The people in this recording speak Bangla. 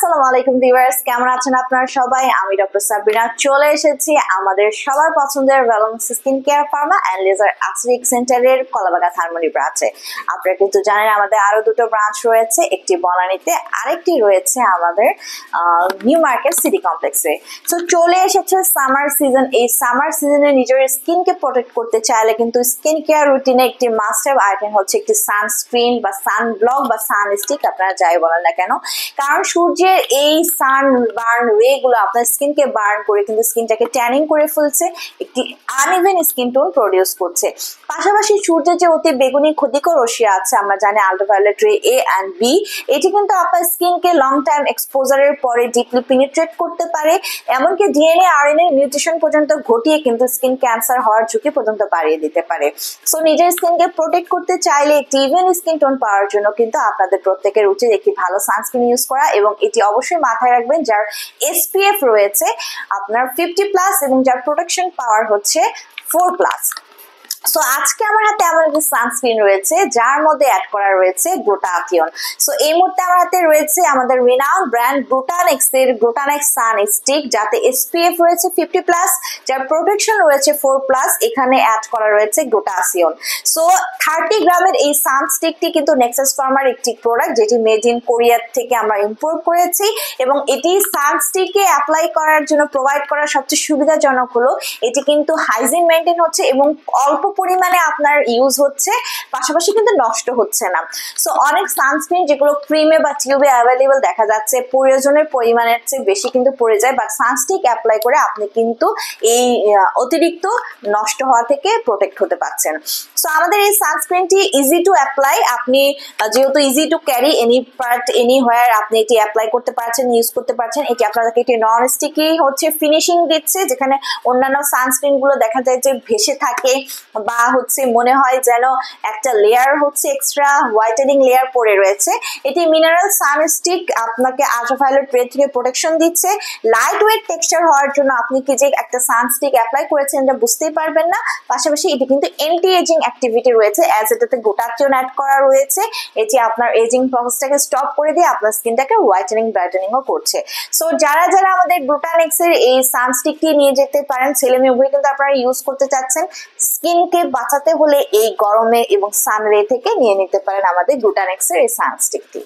আসসালামু আলাইকুম ভিউয়ার্স, কেমন আছেন আপনারা সবাই? আমি ডক্টর সাবরিনা চলে এসেছি আমাদের সবার পছন্দের Valance skin care pharma and laser aesthetic সেন্টারের কলাবাগান ধানমন্ডি ব্রাঞ্চে। আপনারা কিন্তু জানেন আমাদের আরো দুটো ব্রাঞ্চ রয়েছে, একটি বনানীতে, আরেকটি রয়েছে আমাদের নিউ মার্কেট সিটি কমপ্লেক্সে। তো চলে এসেছে সামার সিজন। এই সামার সিজনে নিজের স্কিনকে প্রোটেক্ট করতে চাইলে কিন্তু স্কিন কেয়ার রুটিনে একটি মাস্ট হ্যাভ আইটেম হচ্ছে একটি সানস্ক্রিন বা সানব্লক বা সানস্টিক, আপনারা যাই বলেন না কেন। কারণ সূর্যের এই সান বার্ন রে গুলো আপনার স্কিনকে বার্ন করে কিন্তু স্কিনটাকে ট্যানিং করে ফেলছে, একটি আনইভেন স্কিন টোন প্রডিউস করছে। পাশাপাশি সূর্যের যে অতি বেগুনি ক্ষতিকর রশ্মি আছে, আমরা জানি আল্ট্রাভায়োলেট রে এ অ্যান্ড বি, এটি কিন্তু আপনার স্কিনকে লং টাইম এক্সপোজারের পরে ডিপলি পেনিট্রেট করতে পারে, এমনকি ডিএনএ আরএনএ মিউটেশন পর্যন্ত ঘটিয়ে কিন্তু স্কিন ক্যান্সার হওয়ার ঝুঁকি পর্যন্ত বাড়িয়ে দিতে পারে। সো নিজের স্কিনকে প্রোটেক্ট করতে চাইলে একটি ইভেন স্কিন টোন পাওয়ার জন্য কিন্তু আপনাদের প্রত্যেকের উচিত একটি ভালো সানস্ক্রিন ইউজ করা, এবং এটি অবশ্যই মাথায় রাখবেন যার এসপিএফ রয়েছে আপনার 50+ এবং যার প্রোটেকশন পাওয়ার হচ্ছে 4+। সো আজকে আমার হাতে এমন একটি সানস্ক্রিন রয়েছে যার মধ্যে অ্যাড করা রয়েছে গ্লুটাথিয়ন। সো এই মুহূর্তে আমার হাতে রয়েছে আমাদের রিনাউন্ড ব্র্যান্ড গ্লুটানেক্স এর গ্লুটানেক্স সান স্টিক, যাতে এসপিএফ রয়েছে 50+, যার প্রোটেকশন রয়েছে 4+, এখানে অ্যাড করা রয়েছে গ্লুটাথিয়ন। সো 30 গ্রামের এই সানস্টিকটি কিন্তু নেক্সাস ফার্মার একটি প্রোডাক্ট, যেটি মেড ইন কোরিয়া থেকে আমরা ইম্পোর্ট করেছি, এবং এটি সানস্টিকে অ্যাপ্লাই করার জন্য প্রোভাইড করার সবচেয়ে সুবিধাজনক হলো এটি কিন্তু হাইজিন মেনটেন হচ্ছে এবং অল্প পরিমাণে আপনার ইউজ হচ্ছে, পাশাপাশি কিন্তু নষ্ট হচ্ছে না। সো অনেক সানস্ক্রিন যেগুলো ক্রিমে বা টিউবে অ্যাভেলেবল দেখা যাচ্ছে প্রয়োজনের পরিমাণের চেয়ে বেশি কিন্তু পড়ে যায়, বাট সানস্টিক অ্যাপ্লাই করে আপনি কিন্তু এই অতিরিক্ত নষ্ট হওয়া থেকে প্রোটেক্ট হতে পারছেন। সো আমাদের এই সানস্ক্রিনটি ইজি টু অ্যাপ্লাই, আপনি যেহেতু easy to carry any part anywhere আপনি এটি অ্যাপ্লাই করতে পারছেন, ইউজ করতে পারছেন। এটি আপনাদেরকে একটি নন স্টিকি হচ্ছে ফিনিশিং দিচ্ছে, যেখানে অন্যান্য সানস্ক্রিন গুলো দেখা যায় যে ভেসে থাকে বা হচ্ছে মনে হয় যেন একটা লেয়ার হচ্ছে এক্সট্রা হোয়াইটেনিং লেয়ার পড়ে রয়েছে। এটি মিনারেল সানস্টিক আপনাকে আল্ট্রাভায়োলেট রে থেকে প্রোটেকশন দিচ্ছে। লাইট ওয়েট টেক্সচার হওয়ার জন্য আপনি কি যে একটা সানস্টিক অ্যাপ্লাই করেছেন এটা বুঝতেই পারবেন না। পাশাপাশি এটি কিন্তু অ্যান্টি এজিং অ্যাক্টিভিটি রয়েছে, অ্যাজ এটাতে গ্লুটাথিয়ন অ্যাড করা রয়েছে। এটি আপনার এজিং প্রসেসটাকে স্টপ করে দিয়ে আপনার স্কিনটাকে হোয়াইটেনিং ব্রাইটেনিংও করছে। সো যারা যারা আমাদের গ্লুটানেক্সের এই সানস্টিকটি নিয়ে যেতে পারেন, ছেলে মেয়ে উভয় কিন্তু আপনারা ইউজ করতে চাচ্ছেন, স্কিনকে বাঁচাতে হলে এই গরমে এবং সানরে থেকে নিয়ে নিতে পারেন আমাদের গ্লুটানেক্সের এই সানস্টিকটি।